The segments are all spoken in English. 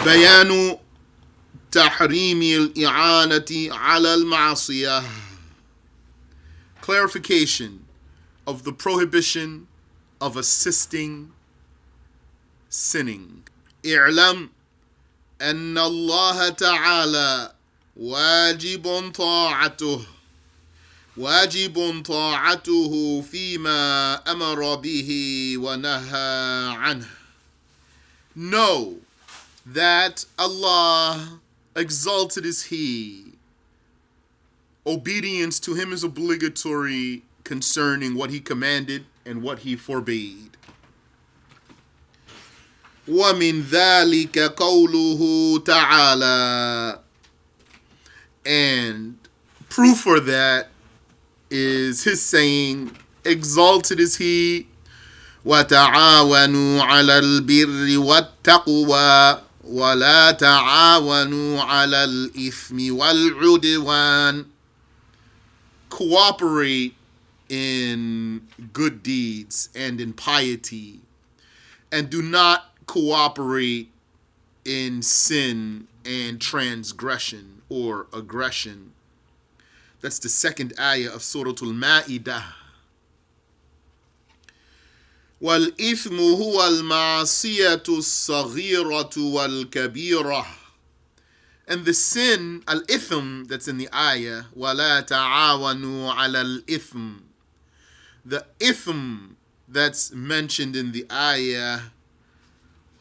بيان تحريم الإعانة على المعصية. Clarification of the prohibition of assisting sinning. اعلم أن الله تعالى واجب طاعته فيما أمر به ونهى عنه. Know that Allah, exalted is He, obedience to Him is obligatory concerning what He commanded and what He forbade. وَمِنْ ذَلِكَ قَوْلُهُ تَعَالَى, and proof for that is His saying, exalted is He, وَتَعَاوَنُوا عَلَى الْبِرِّ وَالتَّقْوَى وَلَا تَعَاوَنُوا عَلَى الْإِثْمِ وَالْعُدْوَانِ. Cooperate in good deeds and in piety, and do not cooperate in sin and transgression or aggression. That's the second ayah of Surah Al-Ma'idah. وَالْإِثْمُ هُوَ الْمَعْصِيَةُ الصَّغِيرَةُ وَالْكَبِيرَةُ. And the sin, al-ithm, that's in the ayah, وَلَا تَعَاوَنُوا عَلَى الْإِثْمِ. The ithm that's mentioned in the ayah,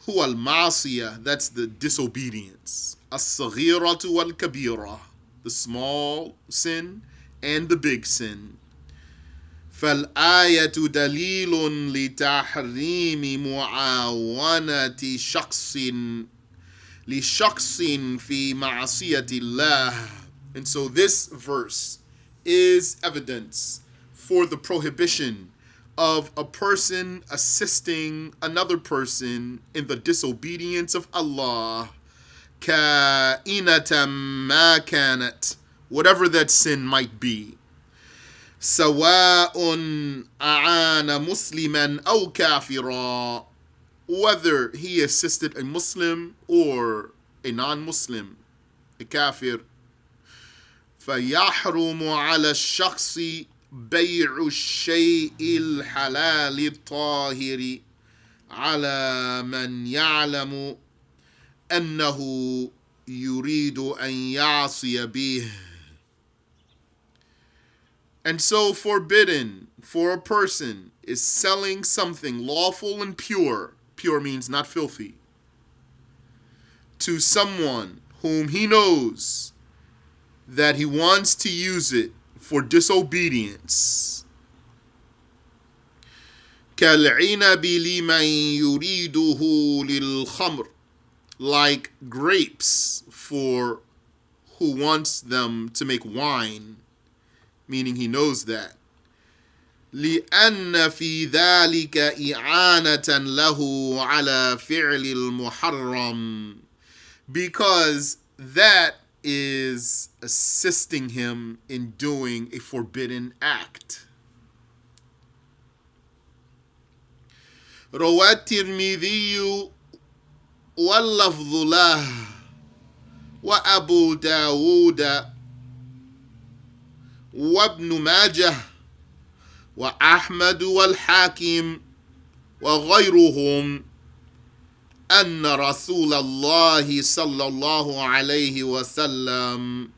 هُوَ الْمَعْصِيَةُ, that's the disobedience. الصَّغِيرَةُ وَالْكَبِيرَةُ, the small sin and the big sin. فالآية دليل لتحريم معاونة لشخص في معصية الله. And so this verse is evidence for the prohibition of a person assisting another person in the disobedience of Allah, كائنة ما كانت, whatever that sin might be. سواء أعان مسلما أو كافرا, whether he assisted a Muslim or a non-Muslim, a kafir. فيحرم على الشخص بيع الشيء الحلال الطاهر على من يعلم أنه يريد أن يعصي به. And so forbidden for a person is selling something lawful and pure, pure means not filthy, to someone whom he knows that he wants to use it for disobedience. كالعنب لمن يريده للخمر, like grapes for who wants them to make wine, meaning he knows that. لأن في ذلك إعانة له على فعل المحرم, because that is assisting him in doing a forbidden act. روى الترمذي واللفظ له وأبو داود وابن ماجه وأحمد والحاكم وغيرهم أن رسول الله صلى الله عليه وسلم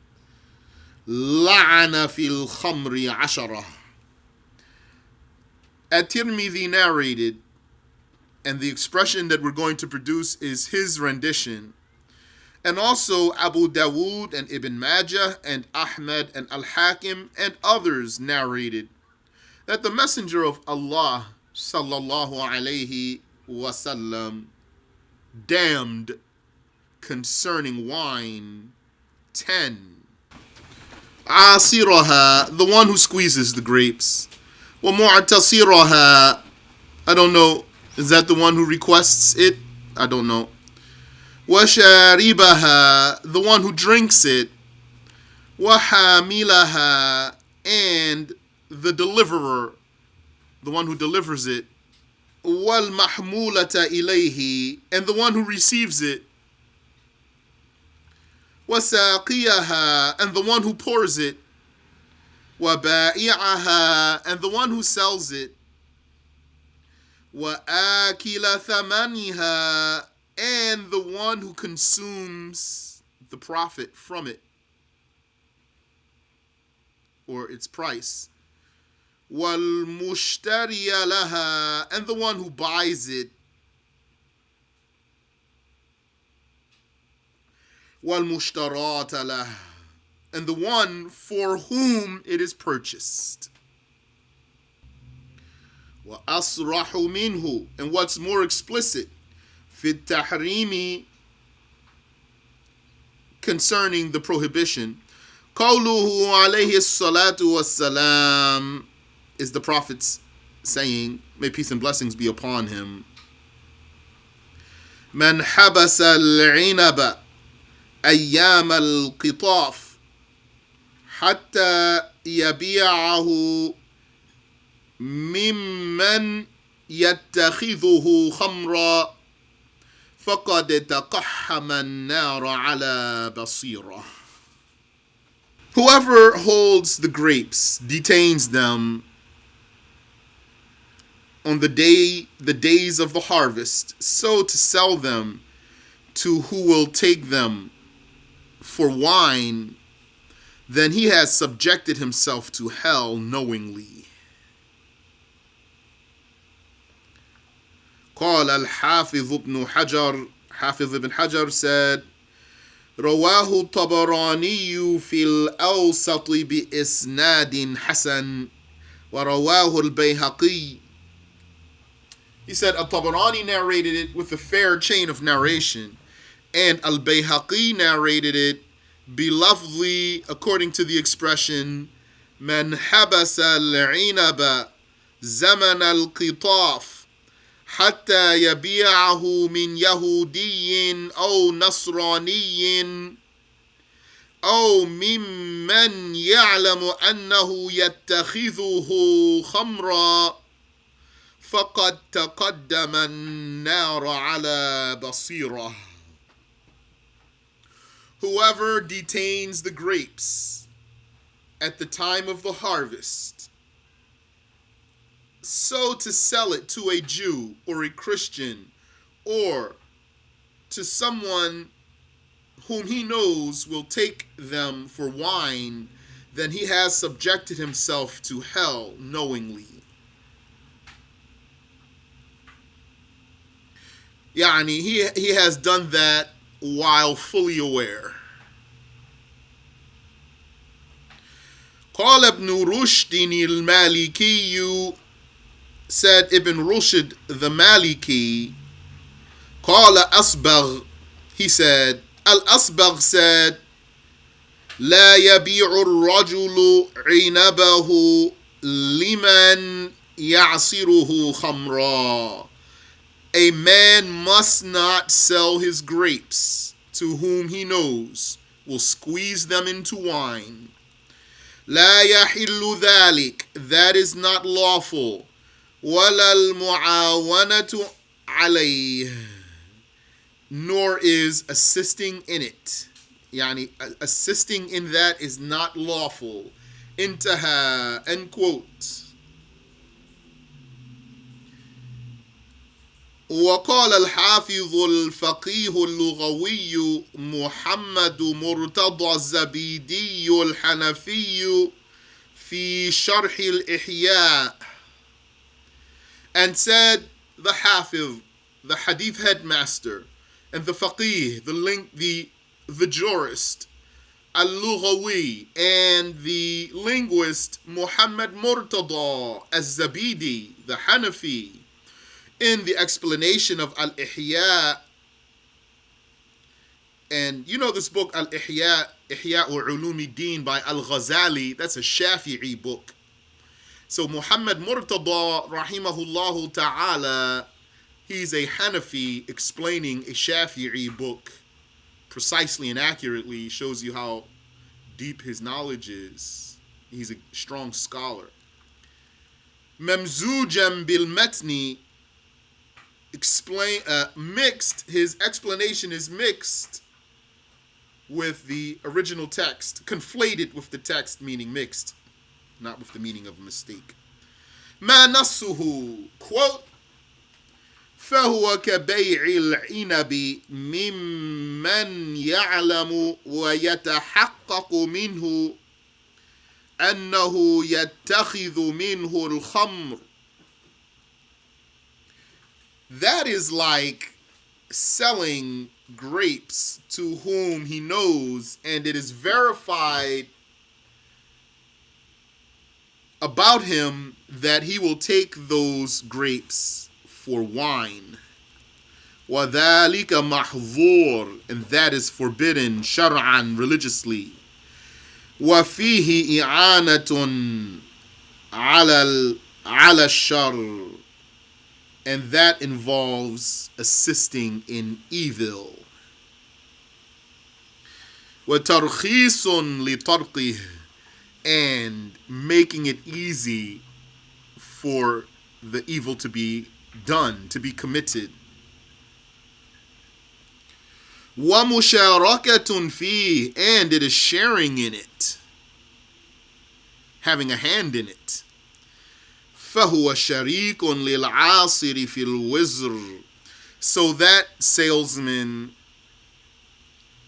لعن في الخمر عشرة. At-Tirmidhi narrated, and the expression that we're going to produce is his rendition. And also Abu Dawood and Ibn Majah and Ahmad and Al-Hakim and others narrated that the Messenger of Allah sallallahu alayhi wasallam damned concerning wine 10. Asiraha, the one who squeezes the grapes. Wa mu'tasiraha, I don't know, is that the one who requests it? I don't know. وَشَارِبَهَا, the one who drinks it. وَحَامِلَهَا, and the deliverer, the one who delivers it. وَالْمَحْمُولَةَ إِلَيْهِ, and the one who receives it. وَسَاقِيَهَا, and the one who pours it, وَبَائِعَهَا, and the one who sells it, وَآكِلَ ثَمَنِهَا, and the one who consumes the profit from it, or its price. وَالْمُشْتَرِيَ لَهَا, and the one who buys it. وَالْمُشْتَرَاةَ لَهَا, and the one for whom it is purchased. وَأَصْرَحُ مِنْهُ, and what's more explicit, فِي التَّحْرِيمِ, concerning the prohibition, قَوْلُهُ عَلَيْهِ الصَّلَاةُ وَالسَّلَامُ, is the Prophet's saying, may peace and blessings be upon him, مَنْ حَبَسَ الْعِنَبَ أَيَّامَ الْقِطَافِ حَتَّى يَبِيعَهُ مِمَّنْ يَتَّخِذُهُ خَمْرًا فَقَدْ تَقَحَّمَ النَّارَ عَلَى بَصِيرَةٍ. Whoever holds the grapes, detains them on the days of the harvest, so to sell them to who will take them for wine, then he has subjected himself to hell knowingly. قال الحافظ ابن حجر, Hafiz ibn Hajar said, رواه الطبراني في الأوسط بإسناد حسن ورواه البيهقي. He said Al-Tabarani narrated it with a fair chain of narration, and Al-Bayhaqi narrated it bilafzi, according to the expression من حبس العنب زمن القطاف حتى يبيعه من يهودي أو نصراني أو ممن يعلم أنه يتخذه خمرا فقد تقدم النار على بصيرة. Whoever detains the grapes at the time of the harvest, so to sell it to a Jew or a Christian or to someone whom he knows will take them for wine, then he has subjected himself to hell knowingly. Yani, he has done that while fully aware. قال ابن رشد المالكي, said Ibn Rushd the Maliki, قال أصبغ, he said, Al-Asbagh said, لا يبيع الرجل عنبه لمن يعصره خمرا. A man must not sell his grapes to whom he knows will squeeze them into wine. لا يحل ذلك, that is not lawful. ولا المعاونة عليه, nor is assisting in it. Yani, assisting in that is not lawful. Intaha, end quote. وقال الحافظ الفقيه اللغوي محمد مرتضى الزبيدي الحنفي في شرح الإحياء, and said the Hafiz, the Hadith headmaster, and the Faqih, the jurist, Al-Lughawi, and the linguist Muhammad Murtada Az-Zabidi, the Hanafi, in the explanation of Al-Ihya. And you know this book, Al-Ihya, Ihya Ulumuddin by Al-Ghazali, that's a Shafi'i book. So Muhammad Murtada, rahimahullahu ta'ala, he's a Hanafi explaining a Shafi'i book precisely and accurately. Shows you how deep his knowledge is. He's a strong scholar. Mamzujam bil matni, mixed, his explanation is mixed with the original text, conflated with the text meaning mixed, not with the meaning of a mistake. ما نصه, quote, فهو كبيع العنب ممن يعلم ويتحقق منه أنه يتخذ منه الخمر. That is like selling grapes to whom he knows, and it is verified about him that he will take those grapes for wine. وَذَلِكَ مَحْظُورٌ, and that is forbidden شرعًا, religiously. وَفِيهِ إِعَانَةٌ عَلَى الشَّرِّ, and that involves assisting in evil. وَتَرْخِيصٌ لِطَرْقِهِ, and making it easy for the evil to be done, to be committed. وَمُشَارَكَةٌ فِيهِ, and it is sharing in it, having a hand in it. فَهُوَ شَرِيكٌ لِلْعَاصِرِ فِي الْوِزْرِ, so that salesman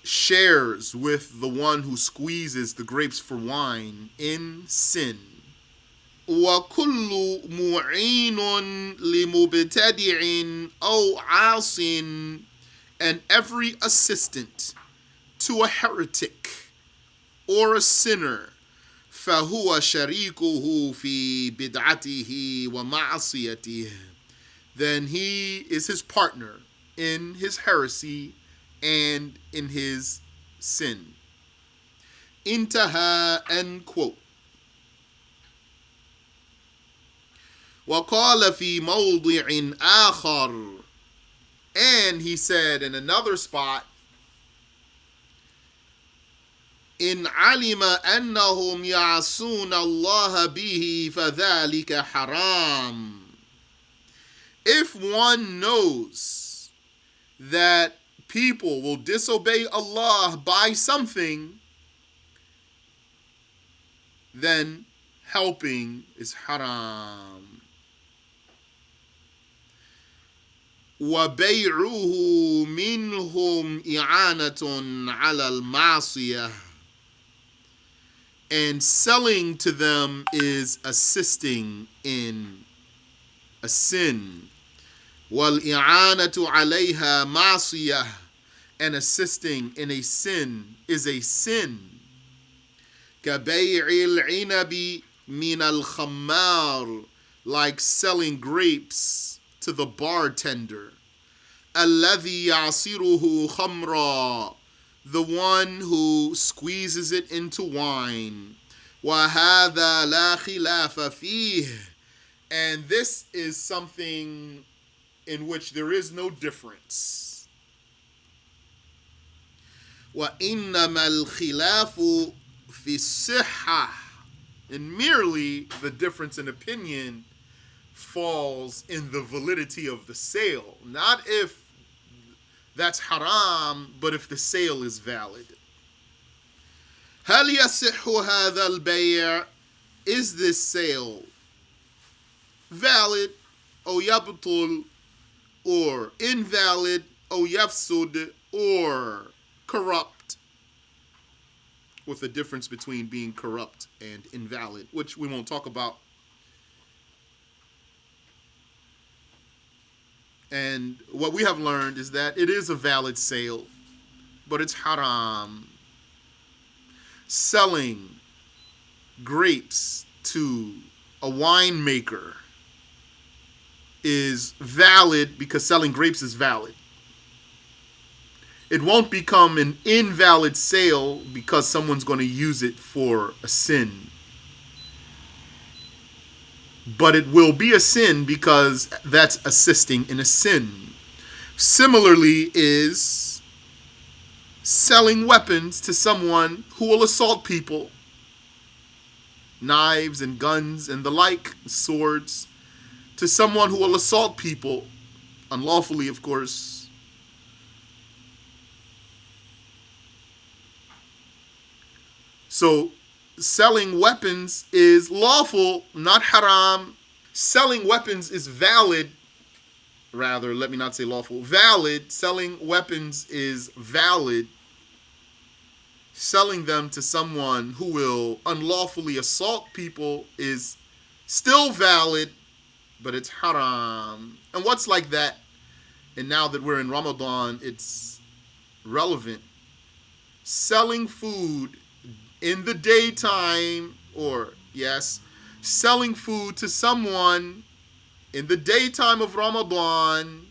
shares with the one who squeezes the grapes for wine in sin. وَكُلُّ مُعِينٌ لِمُبْتَدِعٍ أَوْ عَاصٍ, and every assistant to a heretic or a sinner, فَهُوَ شَرِيكُهُ فِي بِدْعَتِهِ وَمَعْصِيَتِهِ, then he is his partner in his heresy and in his sin. Intaha, end quote. وَقَالَ فِي مَوْضِعٍ آخَرٍ, and he said in another spot, إِنْ عَلِمَ أَنَّهُمْ يَعْصُونَ اللَّهَ بِهِ فَذَلِكَ حَرَامٌ, if one knows that people will disobey Allah by something, then helping is haram. وَبَيْعُهُ مِنْهُمْ إِعَانَةٌ عَلَى الْمَعْصِيَةِ, and selling to them is assisting in a sin. وَالْإِعَانَةُ عَلَيْهَا مَعْصِيَةٌ, and assisting in a sin is a sin. كَبَيْعِ الْعِنَبِ مِنَ الْخَمَّارِ, like selling grapes to the bartender. الَّذِي يَعْصِرُهُ خَمْرًا, the one who squeezes it into wine. وَهَذَا لَا خِلَافَ فِيهِ, and this is something in which there is no difference. وَإِنَّمَا الْخِلَافُ فِي الصِّحَّةِ, and merely the difference in opinion falls in the validity of the sale, not if that's haram, but if the sale is valid. هل يصح هذا البيع, is this sale valid, أو يبطل, or invalid, أو يفسد, or corrupt, with the difference between being corrupt and invalid, which we won't talk about. And what we have learned is that it is a valid sale, but it's haram. Selling grapes to a winemaker is valid because selling grapes is valid. It won't become an invalid sale because someone's going to use it for a sin. But it will be a sin because that's assisting in a sin. Similarly is selling weapons to someone who will assault people. Knives and guns and the like, swords, to someone who will assault people, unlawfully of course. So selling weapons is lawful, not haram. Selling weapons is valid. Rather, let me not say lawful. Valid. Selling weapons is valid. Selling them to someone who will unlawfully assault people is still valid, but it's haram. And what's like that? And now that we're in Ramadan, it's relevant. Selling food in the daytime, or yes, selling food to someone in the daytime of Ramadan,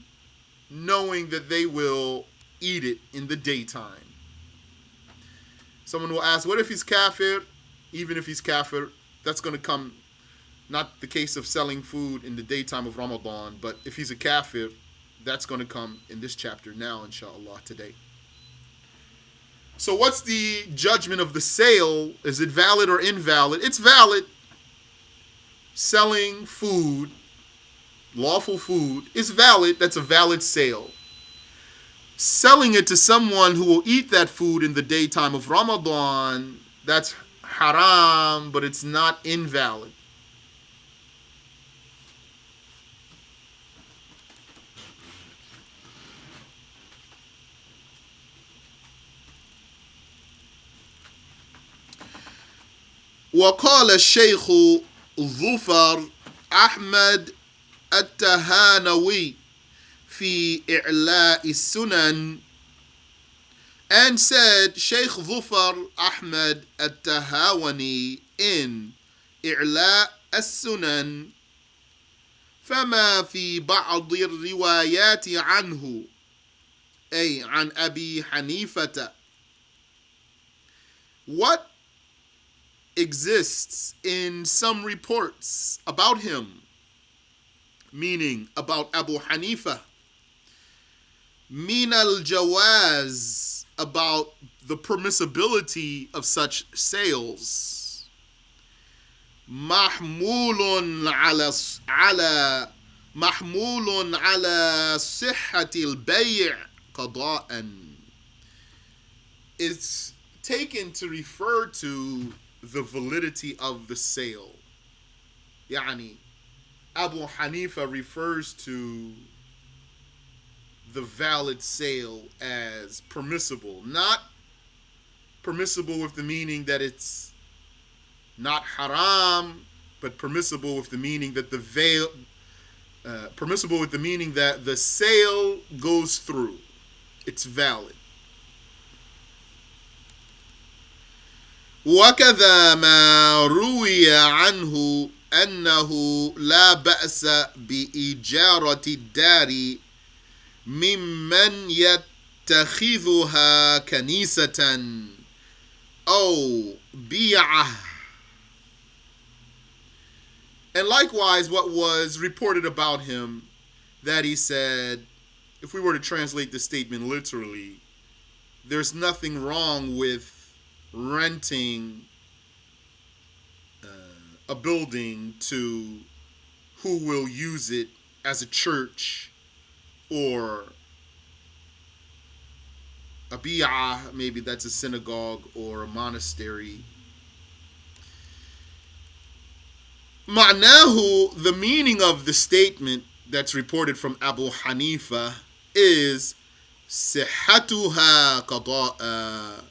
knowing that they will eat it in the daytime. Someone will ask, what if he's kafir? Even if he's kafir, that's going to come, not the case of selling food in the daytime of Ramadan, but if he's a kafir, that's going to come in this chapter now, inshallah, today. So what's the judgment of the sale? Is it valid or invalid? It's valid. Selling food, lawful food, is valid. That's a valid sale. Selling it to someone who will eat that food in the daytime of Ramadan, that's haram, but it's not invalid. وقال الشيخ ظفر أحمد التهانوي في إعلاء السنن, and said Sheikh Zufar Ahmad al-Tahawani in إعلاء السنن, فما في بعض الروايات عنه أي عن أبي حنيفة, what exists in some reports about him, meaning about Abu Hanifa, min al-jawaz, about the permissibility of such sales, mahmulun ala sihhati al-bay' qada'an, it's taken to refer to the validity of the sale. Yani, Abu Hanifa refers to the valid sale as permissible. Not permissible with the meaning that it's not haram, but permissible with the meaning that permissible with the meaning that the sale goes through. It's valid. وكذا ما روي عنه أنه لا بأس بإجارة الدار ممن يتخذها كنيسة أو بيعة. And likewise, what was reported about him, that he said, if we were to translate the statement literally, there's nothing wrong with renting a building to who will use it as a church or a bi'ah, maybe that's a synagogue or a monastery. Ma'nahu, the meaning of the statement that's reported from Abu Hanifa is sihhatuha qada'a,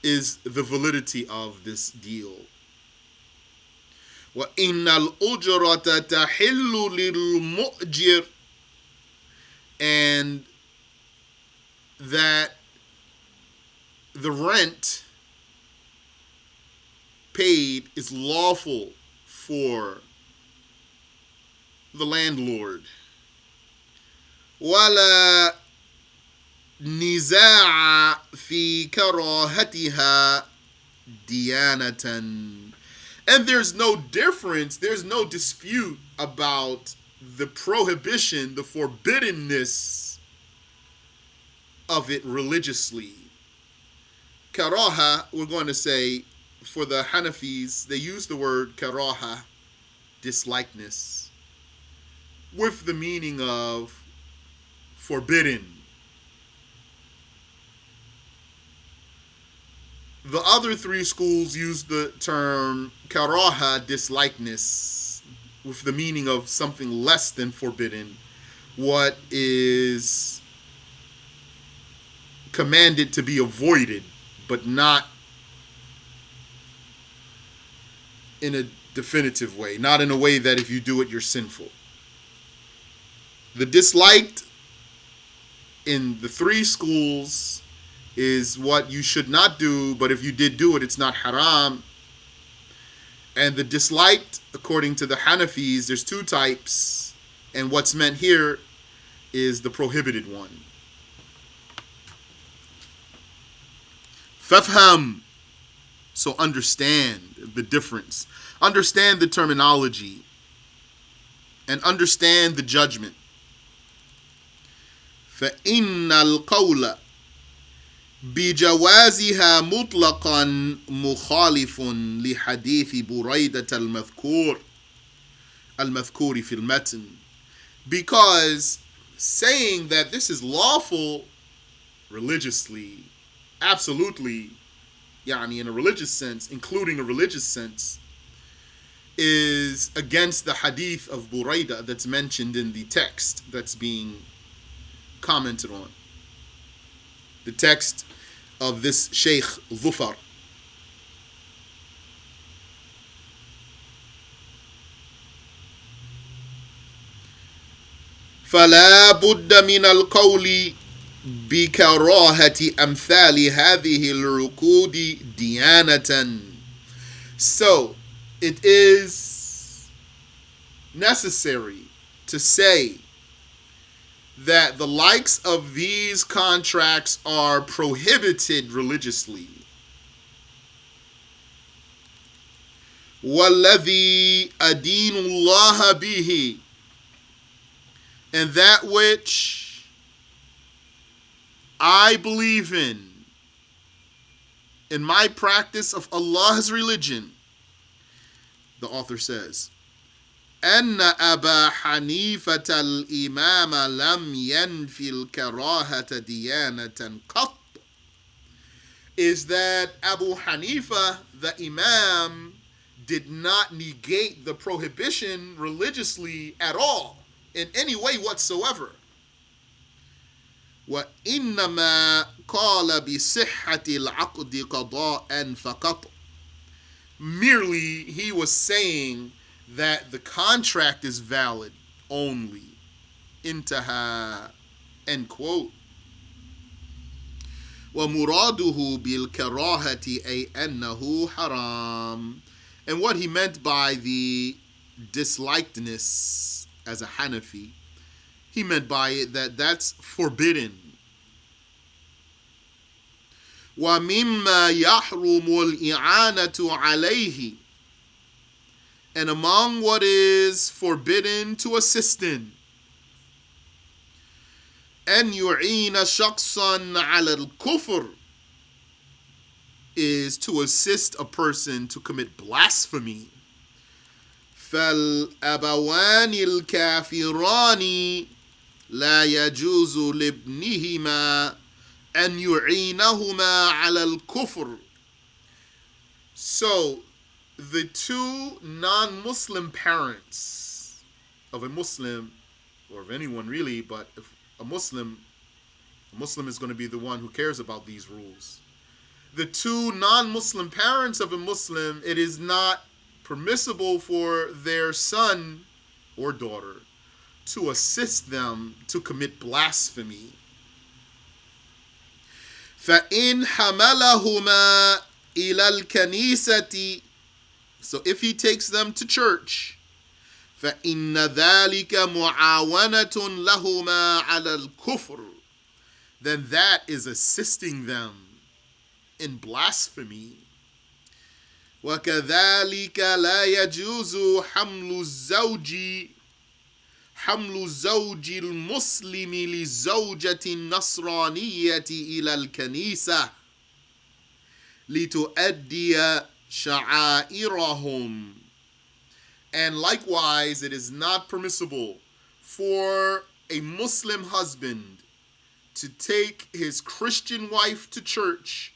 is the validity of this deal. وَإِنَّ الْأُجْرَةَ تَحِلُّ لِلْمُؤْجِرِ, and that the rent paid is lawful for the landlord. وَلَا نزاع في كراهتها ديانة, and there's no difference, there's no dispute about the prohibition, the forbiddenness of it religiously. Karaha, we're going to say, for the Hanafis, they use the word karaha, dislikeness, with the meaning of forbidden. The other three schools use the term karaha, dislikeness, with the meaning of something less than forbidden, what is commanded to be avoided, but not in a definitive way, not in a way that if you do it, you're sinful. The disliked in the three schools is what you should not do, but if you did do it, it's not haram. And the disliked, according to the Hanafis, there's two types, and what's meant here is the prohibited one. Fafham, so understand the difference, understand the terminology, and understand the judgment. فإن القول بجوازها مطلقا مخالف لحديث بريدة المذكور في المتن. Because saying that this is lawful religiously, absolutely, yani in a religious sense, including a religious sense, is against the hadith of Buraidah that's mentioned in the text that's being commented on. The text of this Sheikh Zufar. فلا بد من القول بكراهة أمثال هذه العقود ديانة. So it is necessary to say that the likes of these contracts are prohibited religiously. وَالَّذِي أَدِينُ اللَّهَ بِهِ, and that which I believe in my practice of Allah's religion, the author says, أن أبا حنيفة الإمام لم ينفي الكراهة ديانة قط, is that Abu Hanifa, the Imam, did not negate the prohibition religiously at all, in any way whatsoever. وإنما قال بصحة العقد قضاء فقط. Merely he was saying that the contract is valid only. Intaha, end quote. وَمُرَادُهُ بِالْكَرَاهَةِ أَيْ أَنَّهُ حَرَامٌ. And what he meant by the dislikedness as a Hanafi, he meant by it that that's forbidden. وَمِمَّا يَحْرُمُ الْإِعَانَةُ عَلَيْهِ, and among what is forbidden to assist in, أن يعين شخصا على الكفر, is to assist a person to commit blasphemy. فالأبوان الكافران لا يجوز لابنهما أن يعينهما على الكفر. So the two non-Muslim parents of a Muslim, or of anyone really, but if a Muslim is going to be the one who cares about these rules. The two non-Muslim parents of a Muslim, it is not permissible for their son or daughter to assist them to commit blasphemy. فَإِنْ حَمَلَهُمَا إِلَى الْكَنِيسَةِ, so if he takes them to church, فَإِنَّ ذَلِكَ مُعَاوَنَةٌ لَهُمَا عَلَى الْكُفْرِ, then that is assisting them in blasphemy. وَكَذَلِكَ لَا يَجُوزُ حمل الزوج المسلم للزوجة النصرانية إلى الكنيسة لتؤدي شعائرهم. And likewise, it is not permissible for a Muslim husband to take his Christian wife to church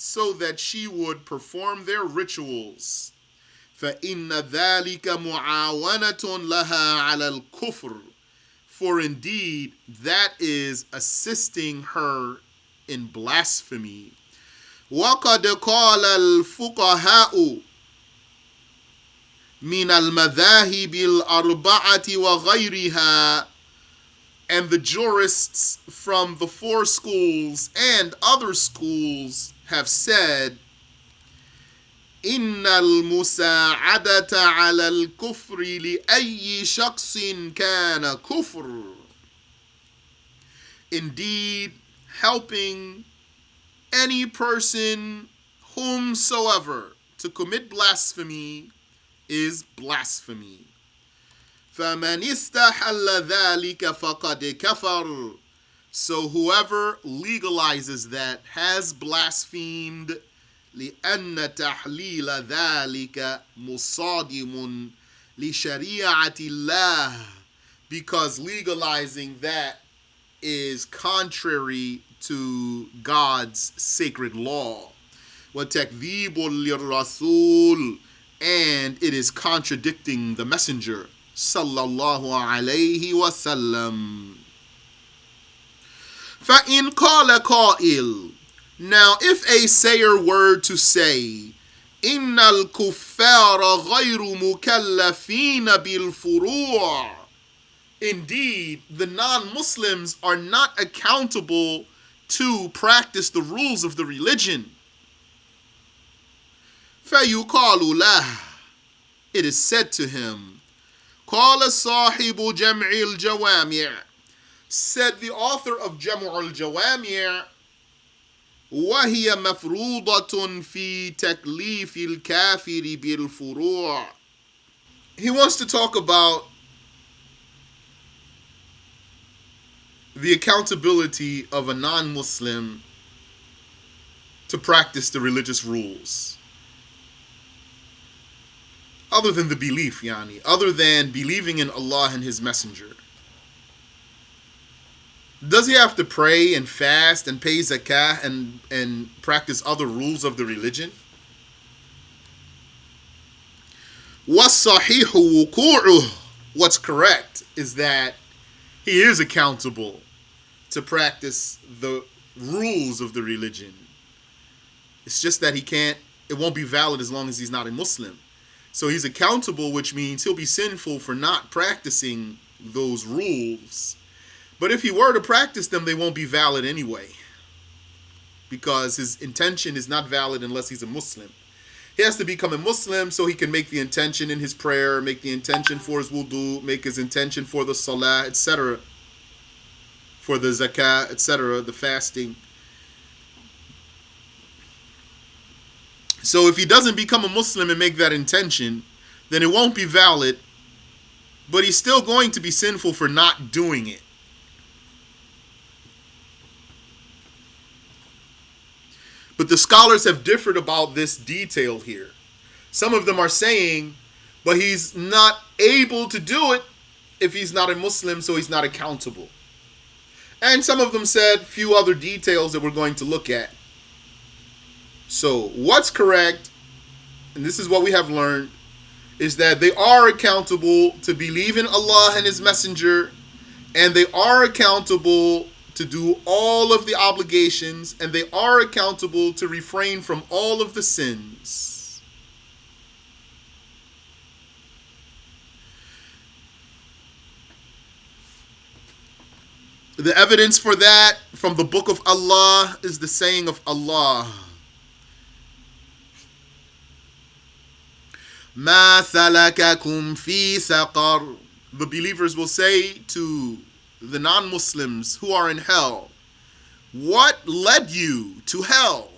so that she would perform their rituals. فَإِنَّ ذَلِكَ مُعَاوَنَةٌ لَهَا عَلَى الْكُفْرِ. For indeed, that is assisting her in blasphemy. وَقَدْ قَالَ الْفُقَهَاءُ مِنَ الْمَذَاهِبِ الْأَرْبَعَةِ وَغَيْرِهَا. And the jurists from the four schools and other schools have said, إِنَّ الْمُسَاعَدَةَ عَلَى الْكُفْرِ لِأَيِّ شَخْصٍ كَانَ كُفْرٌ. Indeed, helping any person whomsoever to commit blasphemy is blasphemy. فَمَنِ اسْتَحَلَّ ذَلِكَ فَقَدْ كَفَرَ. So whoever legalizes that has blasphemed. لأن تحليل ذلك مصادم لشريعة الله. Because legalizing that is contrary to God's sacred law. وتكذيب للرسول. And it is contradicting the messenger sallallahu alayhi wasallam. فَإِنْ قَالَ قَائِلٌ. Now, if a sayer were to say, إِنَّ الْكُفَّارَ غَيْرُ مُكَلَّفِينَ بِالْفُرُوعِ. Indeed, the non-Muslims are not accountable to practice the rules of the religion. فَيُقَالُ لَهُ. It is said to him, قَالَ صَاحِبُ جَمْعِ الْجَوَامِعِ. Said the author of Jam'u al-Jawami', وَهِيَ مَفْرُوضَةٌ فِي تَكْلِيفِ الْكَافِرِ بِالْفُرُوعِ. He wants to talk about the accountability of a non-Muslim to practice the religious rules. Other than the belief, other than believing in Allah and His Messenger. Does he have to pray and fast and pay zakah and practice other rules of the religion? وَالصَّحِيحُ وُقُوعُهُ. What's correct is that he is accountable to practice the rules of the religion. It's just that it won't be valid as long as he's not a Muslim. So he's accountable, which means he'll be sinful for not practicing those rules. But if he were to practice them, they won't be valid anyway, because his intention is not valid unless he's a Muslim. He has to become a Muslim so he can make the intention in his prayer, make the intention for his wudu, make his intention for the salah, etc., for the zakah, etc., the fasting. So if he doesn't become a Muslim and make that intention, then it won't be valid, but he's still going to be sinful for not doing it. But the scholars have differed about this detail here. Some of them are saying, but he's not able to do it if he's not a Muslim, so he's not accountable. And some of them said a few other details that we're going to look at. So what's correct, and this is what we have learned, is that they are accountable to believe in Allah and His Messenger, and they are accountable to do all of the obligations, and they are accountable to refrain from all of the sins. The evidence for that from the book of Allah is the saying of Allah, مَا سَلَكَكُمْ فِي سَقَرٍ. The believers will say to the non-Muslims who are in hell, what led you to hell?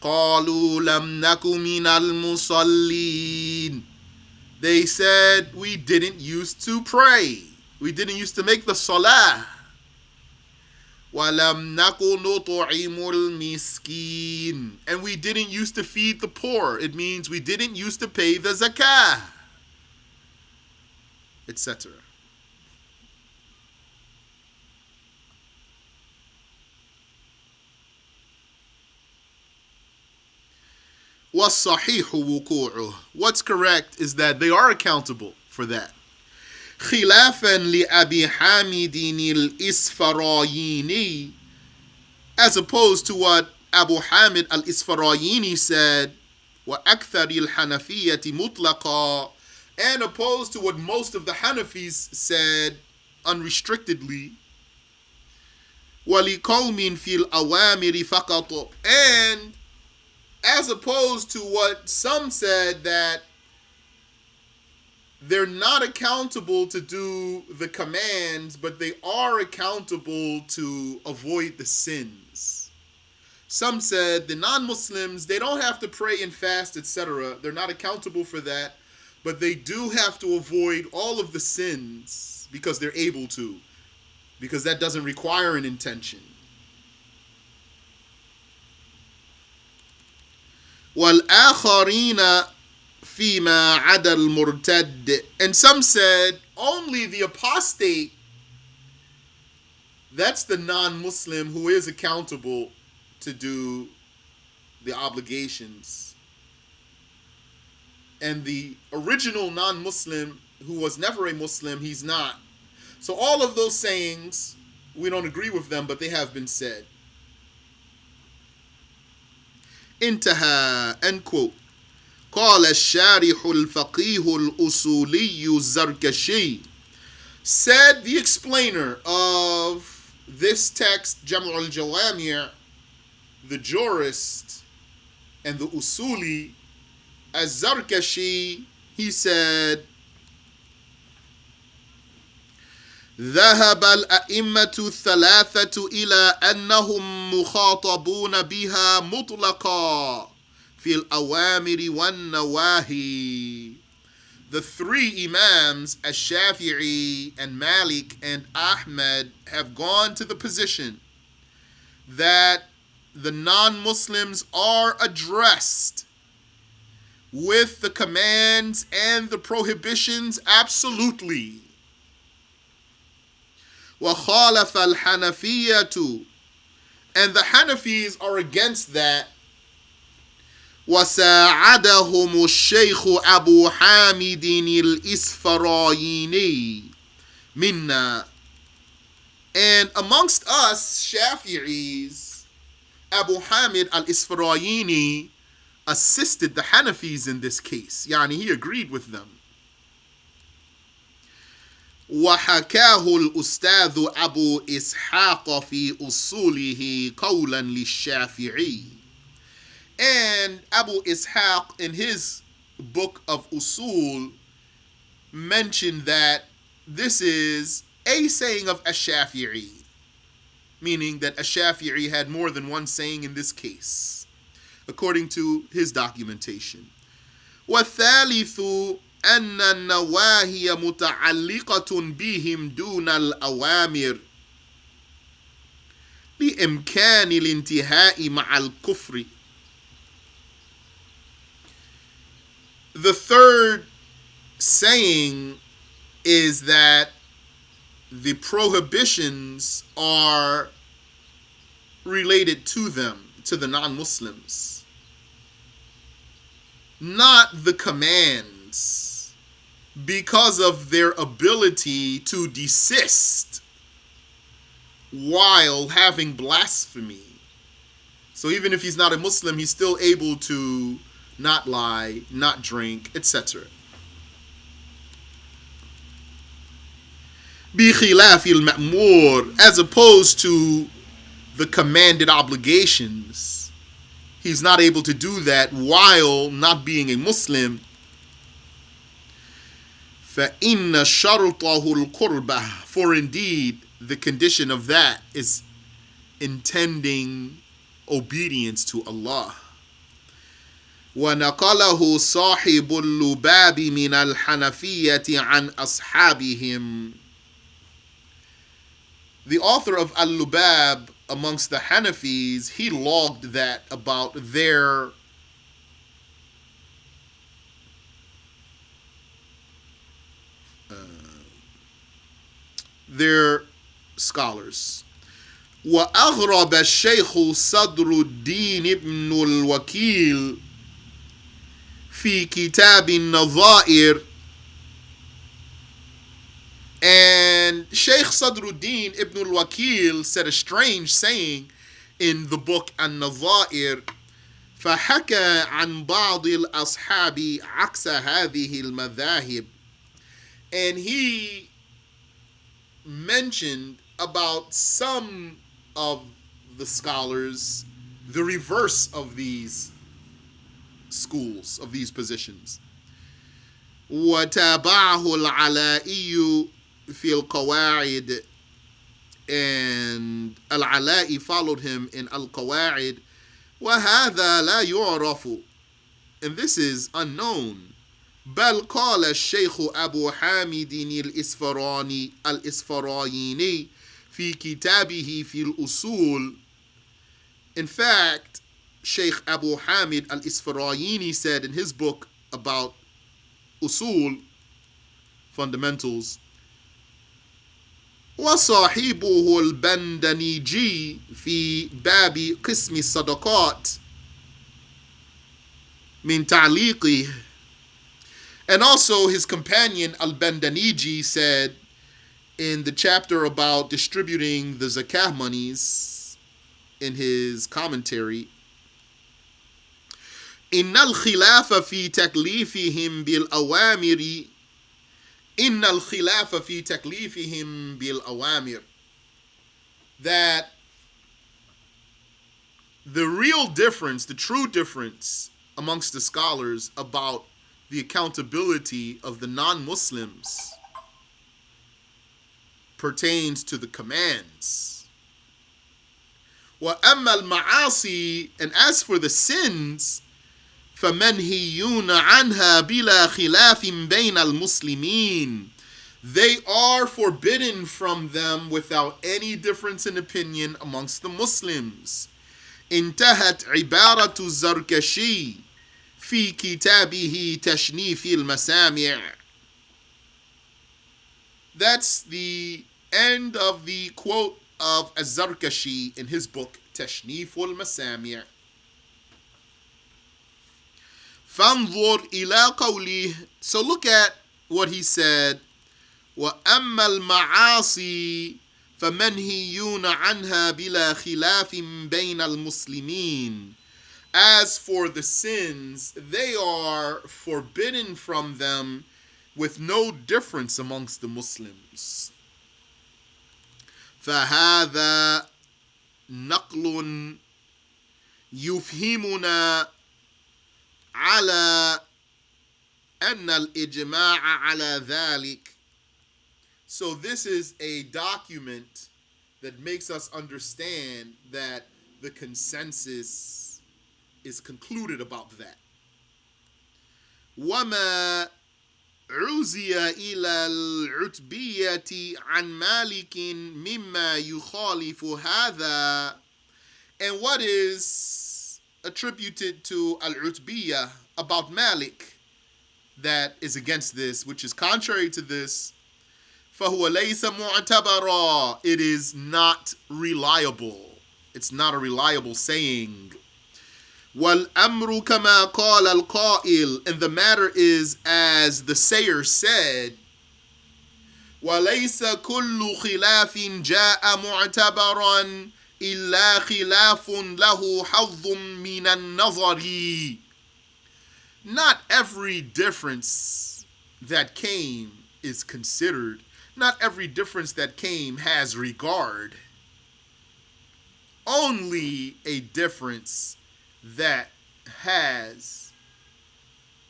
قَالُوا لَمْ نَكُ مِنَ الْمُصَلِّينَ. They said, we didn't used to pray. We didn't used to make the salah. وَلَمْ نَكُ نُطْعِمُ الْمِسْكِينَ. And we didn't used to feed the poor. It means we didn't used to pay the zakah, etc. وَالصَّحِيحُ وُقُوعُهُ. What's correct is that they are accountable for that. خِلَافًا لِأَبِي حَامِدٍ الْإِسْفَرَايِينِي, as opposed to what Abu Hamid al-Isfarayini said, وَأَكْثَرِ الْحَنَفِيَّةِ مُطْلَقًا, and opposed to what most of the Hanafis said unrestrictedly, وَلِقَوْمٍ فِي الْأَوَامِرِ فَقَطُ, and as opposed to what some said, that they're not accountable to do the commands, but they are accountable to avoid the sins. Some said the non-Muslims, they don't have to pray and fast, etc. They're not accountable for that, but they do have to avoid all of the sins because they're able to, because that doesn't require an intention. وَالْآخَرِينَ فِيمَا عَدَى الْمُرْتَدِّ, and some said only the apostate, that's the non-Muslim who is accountable to do the obligations. And the original non-Muslim who was never a Muslim, he's not. So all of those sayings, we don't agree with them, but they have been said. انتهى, end quote. قال الشارح الفقيه الأصولي الزركشي, said the explainer of this text, Jam'u al-Jawami', the jurist and the Usuli, az-Zarkashi, he said, ذهب الأئمة الثلاثة إلى أنهم مخاطبون بها مطلقا في الأوامر والنواهي. The three Imams, Ash-Shafi'i and Malik and Ahmed, have gone to the position that the non-Muslims are addressed with the commands and the prohibitions absolutely. وَخَالَفَ الْحَنَفِيَّةُ, and the Hanafis are against that. وَسَاعَدَهُمُ الشَّيْخُ أَبُو حَامِدٍ الْإِسْفَرَايِينِي مِنَّا, and amongst us Shafi'is, Abu Hamid al-Isfarayini assisted the Hanafis in this case. Yani he agreed with them. وحكاه الأستاذ أبو إسحاق في أصوله قولا للشافعي, and Abu Ishaq in his book of Usul mentioned that this is a saying of Ash-Shafi'i, meaning that Ash-Shafi'i had more than one saying in this case, according to his documentation. وَالثَّالِثُ أن النواهي متعلقة بهم دون الأوامر بإمكان الانتهاء مع الكفر. The third saying is that the prohibitions are related to them, to the non-Muslims, not the commands, because of their ability to desist while having blasphemy. So even if he's not a Muslim, he's still able to not lie, not drink, etc. بِخِلَافِ الْمَأْمُورِ, as opposed to the commanded obligations. He's not able to do that while not being a Muslim. فَإِنَّ شَرْطَهُ الْقُرْبَةِ, for indeed the condition of that is intending obedience to Allah. وَنَقَلَهُ صَاحِبُ اللُّبَابِ مِنَ الْحَنَفِيَّةِ عَنْ أَصْحَابِهِمْ. The author of Al-Lubab amongst the Hanafis, he logged that about their scholars. وأغرب الشيخ صدر الدين ابن الوكيل في كتاب النظائر. And Sheikh Sadruddin Ibn al-Wakil said a strange saying in the book An-Nazair. فحكى عن بعض الأصحاب عكس هذه المذاهب. And he mentioned about some of the scholars the reverse of these schools, of these positions. وتابعه العلائي في القواعد, and Al-Ala'i followed him in Al-Qawa'id. وهذا لا يعرف, and this is unknown. بل قال الشيخ أبو حامد الإسفرايني في كتابه في الأصول. In fact, Sheikh Abu Hamid al-Isfarayini said in his book about usul, fundamentals, وصاحبه البندنيجي في باب قسم الصدقات من تعليقه. And also his companion al-Bandaniji said in the chapter about distributing the zakah monies in his commentary, إن الخلاف في تكليفهم بالأوامر إن الخلاف في تكليفهم بالأوامر, that the real difference, the true difference amongst the scholars about the accountability of the non-Muslims pertains to the commands. وَأَمَّا الْمَعَاصِي, and as for the sins, فَمَنْهِيُّونَ عَنْهَا بِلَا خِلَافٍ بَيْنَ الْمُسْلِمِينَ, they are forbidden from them without any difference in opinion amongst the Muslims. انتهت عبارة الزركشي في كتابه تشنيف المسامع. That's the end of the quote of Az-Zarkashi in his book تشنيف المسامع. فانظر إلى قوله, so look at what he said. وأما المعاصي فمنهيون عنها بلا خلاف بين المسلمين, as for the sins, they are forbidden from them with no difference amongst the Muslims. فهذا نقل يفهمنا على أن الإجماع على ذلك. So this is a document that makes us understand that the consensus is concluded about that. وما عزي إلى العتبية عن مالك مما يخالف هذا, and what is attributed to al-Utbiyah about Malik that is against this, which is contrary to this, فهو ليس معتبرا, it is not reliable. It's not a reliable saying. وَالْأَمْرُ كَمَا قَالَ الْقَائِلِ, and the matter is as the sayer said, وَلَيْسَ كُلُّ خِلَافٍ جَاءَ مُعْتَبَرًا إِلَّا خِلَافٌ لَهُ حَظٌّ مِّنَ النَّظَرِ. Not every difference that came is considered. Not every difference that came has regard. Only a difference that has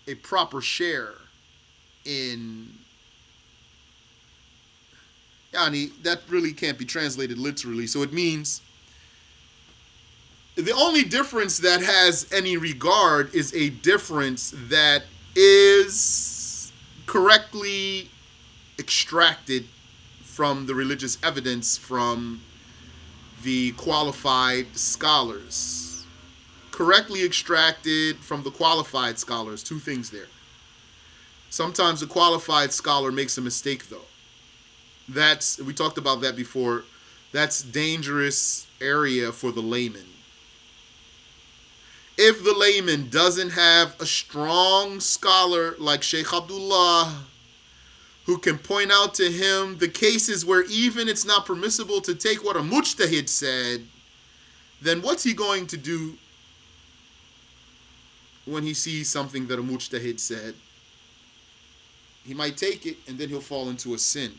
a proper share in, that really can't be translated literally. So it means the only difference that has any regard is a difference that is correctly extracted from the religious evidence from the qualified scholars. Correctly extracted from the qualified scholars. Two things there. Sometimes the qualified scholar makes a mistake, though. We talked about that before. That's dangerous area for the layman. if the layman doesn't have a strong scholar like Sheikh Abdullah, who can point out to him the cases where even it's not permissible to take what a mujtahid said, then what's he going to do when he sees something that a mujtahid said? He might take it and then he'll fall into a sin.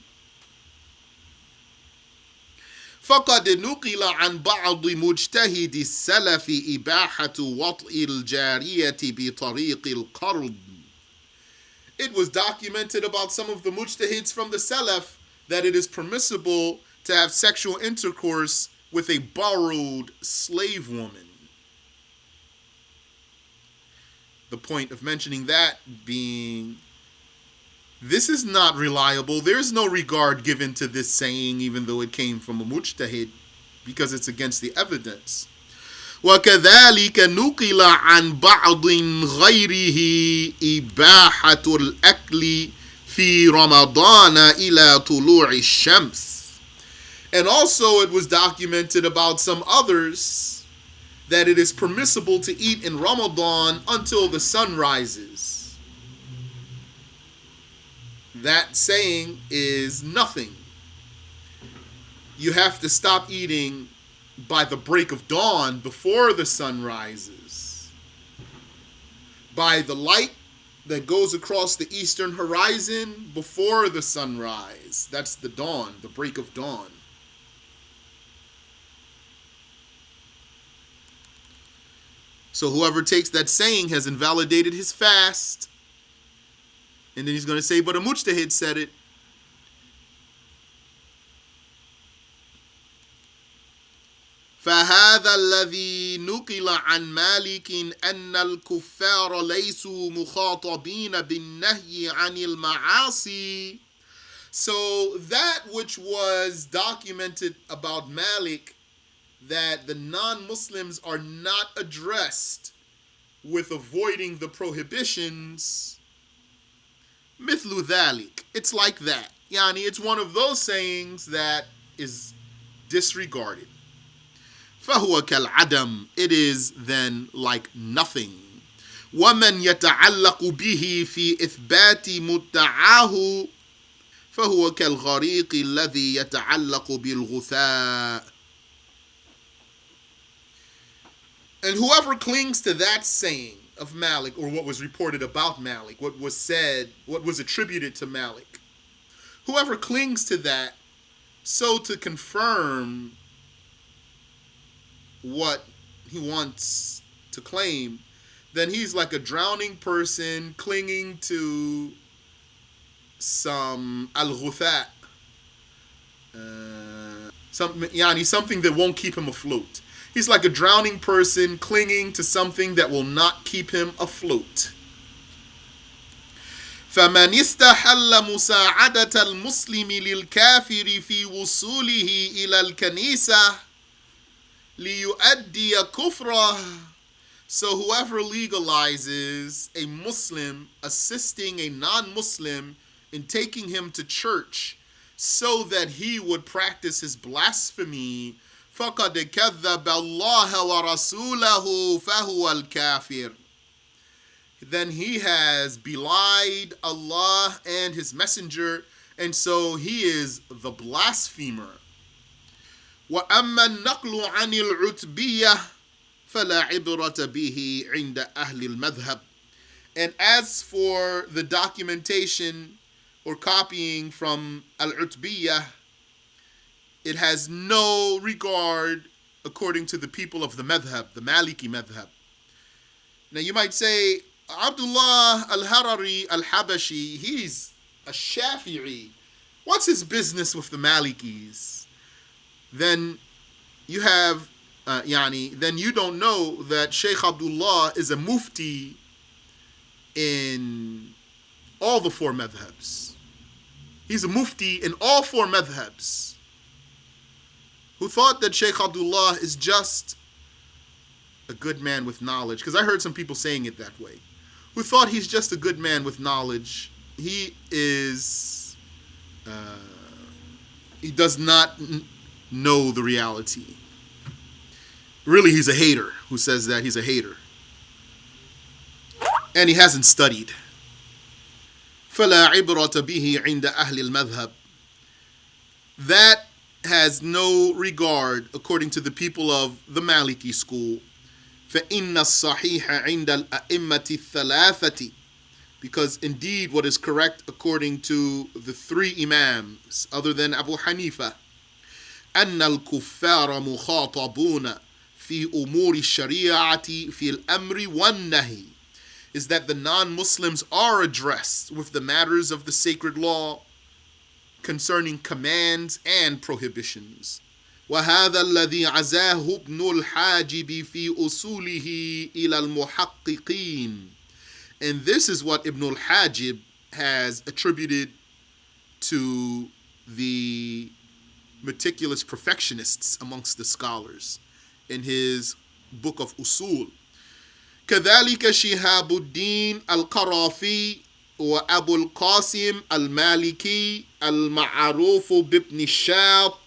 فقد نقل عن بعض مجتهد السلف إباحة وطئ الجارية بطريق القرض. It was documented about some of the mujtahids from the Salaf that it is permissible to have sexual intercourse with a borrowed slave woman. The point of mentioning that being, this is not reliable. There's no regard given to this saying, even though it came from a mujtahid, because it's against the evidence. وكذلك نقل عن بعض غيره إباحة الأكل في رمضان إلى طلوع الشمس. And also it was documented about some others that it is permissible to eat in Ramadan until the sun rises. That saying is nothing. You have to stop eating by the break of dawn, before the sun rises. By the light that goes across the eastern horizon before the sunrise. That's the dawn, the break of dawn. So whoever takes that saying has invalidated his fast. And then he's going to say, but a mujtahid said it. فهذا الذي نقل عن مالك أن الكفار ليسوا مخاطبين بالنهي عن المعاصي. So that which was documented about Malik, that the non-Muslims are not addressed with avoiding the prohibitions, مثل ذلك, it's like that. Yani, it's one of those sayings that is disregarded. فهو كالعدم, it is then like nothing. ومن يتعلق به في إثبات مدعاه فهو كالغريق الذي يتعلق بالغثاء. And whoever clings to that saying of Malik, or what was reported about Malik, what was said, what was attributed to Malik, whoever clings to that so to confirm what he wants to claim, then he's like a drowning person clinging to some al-ghutha, something that won't keep him afloat. He's like a drowning person clinging to something that will not keep him afloat. فمن استحل مساعدة المسلم للكافر في وصوله إلى الكنيسة ليؤدي كفره. So whoever legalizes a Muslim assisting a non-Muslim in taking him to church so that he would practice his blasphemy, فَقَدْ كَذَّبَ اللَّهَ وَرَسُولَهُ فَهُوَ الْكَافِرُ. Then he has belied Allah and his messenger, and so he is the blasphemer. وَأَمَّا النَّقْلُ عَنِ الْعُتْبِيَّةِ فَلَا عِبْرَةَ بِهِ عِنْدَ أَهْلِ الْمَذْهَبِ. And as for the documentation or copying from al-Utbiyyah, it has no regard according to the people of the madhab, the Maliki madhab. Now you might say, Abdullah al-Harari al-Habashi, he's a Shafi'i. What's his business with the Malikis? Then you have, then you don't know that Sheikh Abdullah is a mufti in all the four madhabs. He's a mufti in all four madhabs, who thought that Sheikh Abdullah is just a good man with knowledge, because I heard some people saying it that way, who thought he's just a good man with knowledge. He is, he does not know the reality. Really, he's a hater who says that. He's a hater. and he hasn't studied. فَلَا عِبْرَةَ بِهِ عِنْدَ أَهْلِ الْمَذْهَبِ. That has no regard according to the people of the Maliki school. فَإِنَّ الصَّحِيحَ عِنْدَ الْأَئِمَّةِ الثَّلَاثَةِ. Because indeed what is correct according to the three imams other than Abu Hanifa, أن الكفار مخاطبون في أمور الشريعة في الأمر والنهي, is that the non-Muslims are addressed with the matters of the sacred law concerning commands and prohibitions. وهذا الذي عزاه ابن الحاجب في أصوله إلى المحققين. And this is what Ibn al-Hajib has attributed to the meticulous perfectionists amongst the scholars in his book of Usul. كذلك شهاب الدين القرافي وأبو القاسم المالكي المعروف بابن الشاط.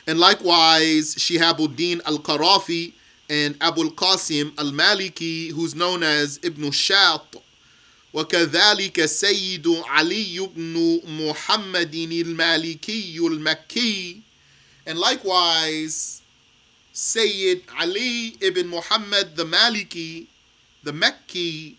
And likewise Shihabuddin al-Qarafi and Abul-Qaasim al-Maliki, who's known as Ibn Shat. وكذلك سيد علي بن محمد المالكي المكي. And likewise Sayyid Ali ibn Muhammad the Maliki, the Mekki.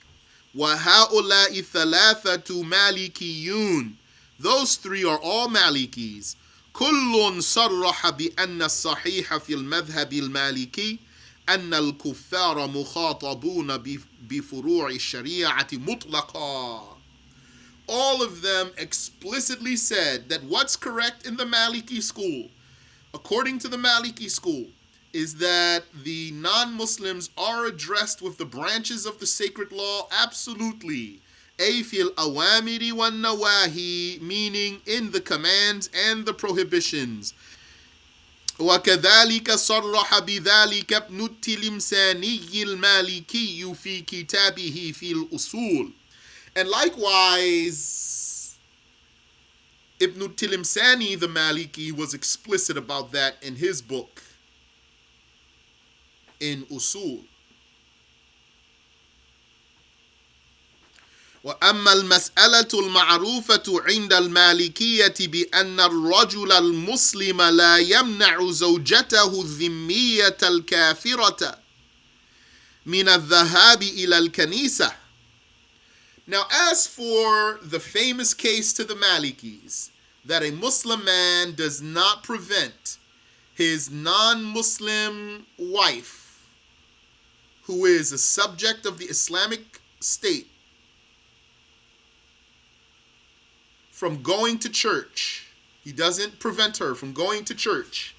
وهؤلاء ثلاثة مالكيون. Those three are all Malikis. كل صرح بأن الصحيح في المذهب المالكي أن الكفار مخاطبون بفروع الشريعة مطلقا. All of them explicitly said that what's correct in the Maliki school, according to the Maliki school, is that the non-Muslims are addressed with the branches of the sacred law absolutely. أي في الأوامر والنواهي, meaning in the commands and the prohibitions. وكذلك صرح بذلك ابن التلمساني المالكي في كتابه في الأصول. And likewise, Ibn al-Tilimsani, the Maliki, was explicit about that in his book, in Usul. وأما المسألة المعروفة عند المالكية بأن الرجل المسلم لا يمنع زوجته الذمية الكافرة من الذهاب إلى الكنيسة. Now, as for the famous case to the Malikis, that a Muslim man does not prevent his non-Muslim wife, who is a subject of the Islamic State, from going to church. He doesn't prevent her from going to church.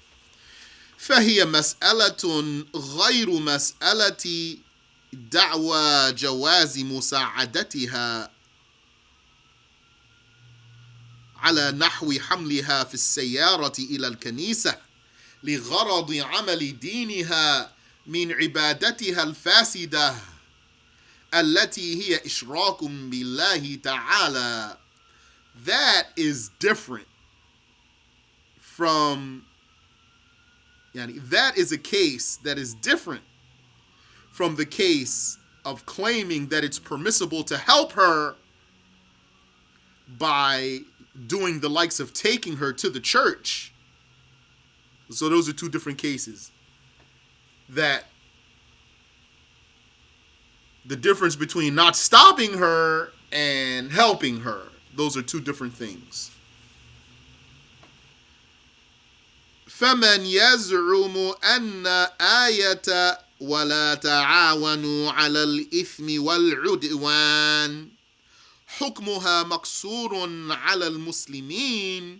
فهي مسألة غير مسألة دعوى جواز مساعدتها على نحو حملها في السيارة إلى الكنيسة لغرض عمل دينها من عبادتها الفاسدة التي هي إشراك بالله تعالى. That is different from, that is a case that is different from the case of claiming that it's permissible to help her by doing the likes of taking her to the church. So those are two different cases. That the difference between not stopping her and helping her, those are two different things. فَمَنْ يَزْعُمُ أَنَّ آيَةَ وَلَا تَعَاوَنُوا عَلَى الْإِثْمِ وَالْعُدْوَانِ حُكْمُهَا مَقْصُورٌ عَلَى الْمُسْلِمِينَ.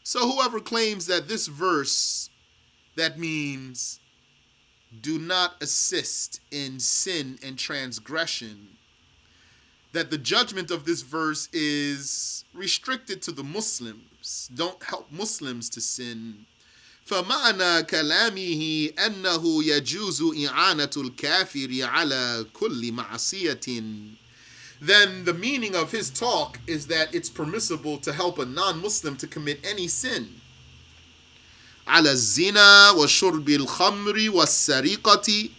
So whoever claims that this verse, that means do not assist in sin and transgression, that the judgment of this verse is restricted to the Muslims. Don't help Muslims to sin. فَمَعْنَى كَلَامِهِ أَنَّهُ يَجُوزُ إِعَانَةُ الْكَافِرِ عَلَى كُلِّ مَعْصِيَةٍ. Then the meaning of his talk is that it's permissible to help a non-Muslim to commit any sin. على الزنا وشرب الخمر والسرقة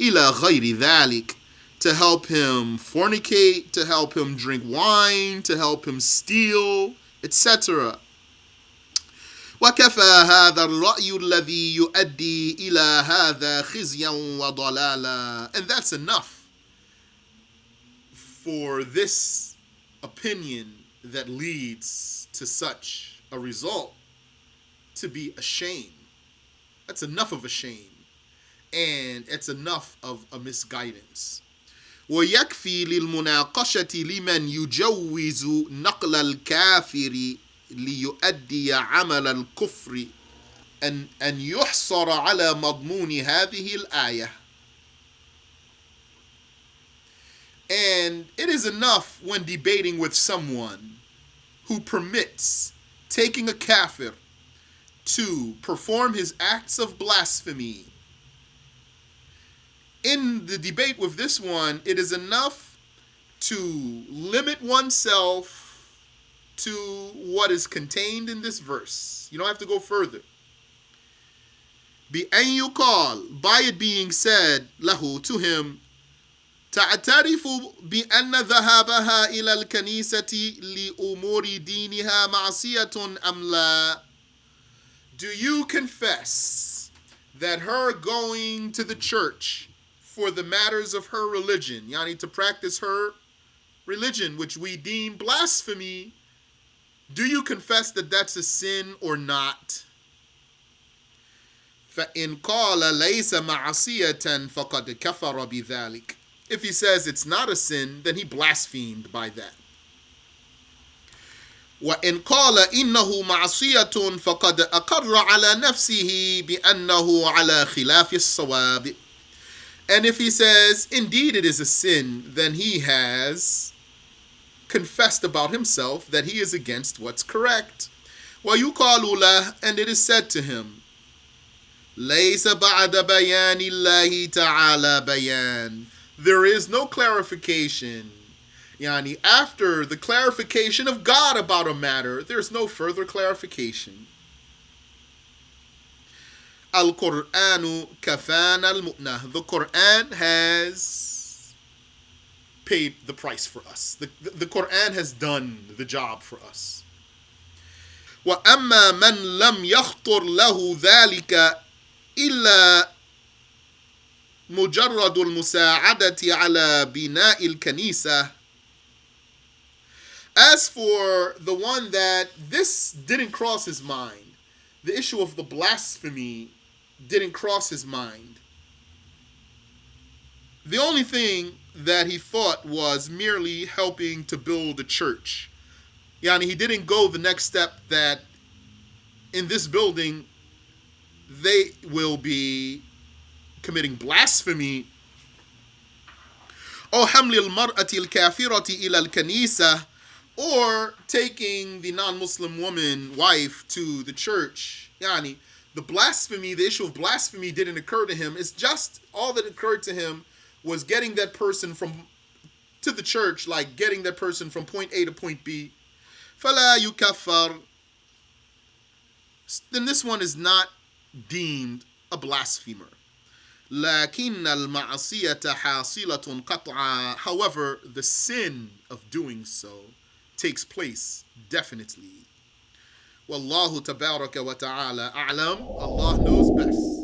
إلى غير ذلك to help him fornicate, to help him drink wine, to help him steal, etc. وكفى هذا الرأي الذي يؤدي إلى هذا خزيا وضلالا. And that's enough for this opinion that leads to such a result to be a shame. That's enough of a shame. And it's enough of a misguidance. ويكفي للمناقشة لمن يجوز نقل الكافر ليؤدي عمل الكفر أن يحصر على مضمون هذه الآية. And it is enough when debating with someone who permits taking a kafir to perform his acts of blasphemy. In the debate with this one, it is enough to limit oneself to what is contained in this verse. You don't have to go further. بأن يقال, by it being said, له, to him, تعترف بأن ذهابها إلى الكنيسة لأمور دينها معصية أم لا? Do you confess that her going to the church for the matters of her religion, yani to practice her religion, which we deem blasphemy, do you confess that that's a sin or not? فَإِنْ قَالَ لَيْسَ مَعْصِيَةً فَقَدْ كَفَرَ بِذَلِكَ. If he says it's not a sin, then he blasphemed by that. وَإِنْ قَالَ إِنَّهُ مَعْصِيَةٌ فَقَدْ أَقَرَّ عَلَى نَفْسِهِ بِأَنَّهُ عَلَى خِلَافِ الصَّوَابِ. And if he says, indeed it is a sin, then he has confessed about himself that he is against what's correct. وَيُقَالُ لَهُ, and it is said to him, لَيْسَ بَعْدَ بَيَانِ اللَّهِ تَعَالَى بَيَانٍ. There is no clarification. Yani, after the clarification of God about a matter, there's no further clarification. Al-Qur'anu kafana al-mu'nah. The Qur'an has paid the price for us. The Qur'an has done the job for us. وَأَمَّا مَنْ لَمْ يَخْطُرْ لَهُ ذَلِكَ إِلَّا مُجَرَّدُ الْمُسَاعَدَةِ عَلَى بِنَاءِ الْكَنِيسَةِ. As for the one that this didn't cross his mind, the issue of the blasphemy didn't cross his mind. The only thing that he thought was merely helping to build a church. Yani, he didn't go the next step that in this building they will be committing blasphemy. أو حمل المرأة الكافرة إلى الكنيسة, or taking the non-Muslim woman wife to the church. Yani, the blasphemy, the issue of blasphemy didn't occur to him. It's just all that occurred to him was getting that person to the church, like getting that person from point A to point B. فَلَا يُكَفَّرْ. Then this one is not deemed a blasphemer. لَكِنَّ الْمَعْصِيَةَ حَاصِلَةٌ قَطْعًا. However, the sin of doing so takes place definitely. Wallahu tabaraka wa ta'ala a'lam. Allah knows best.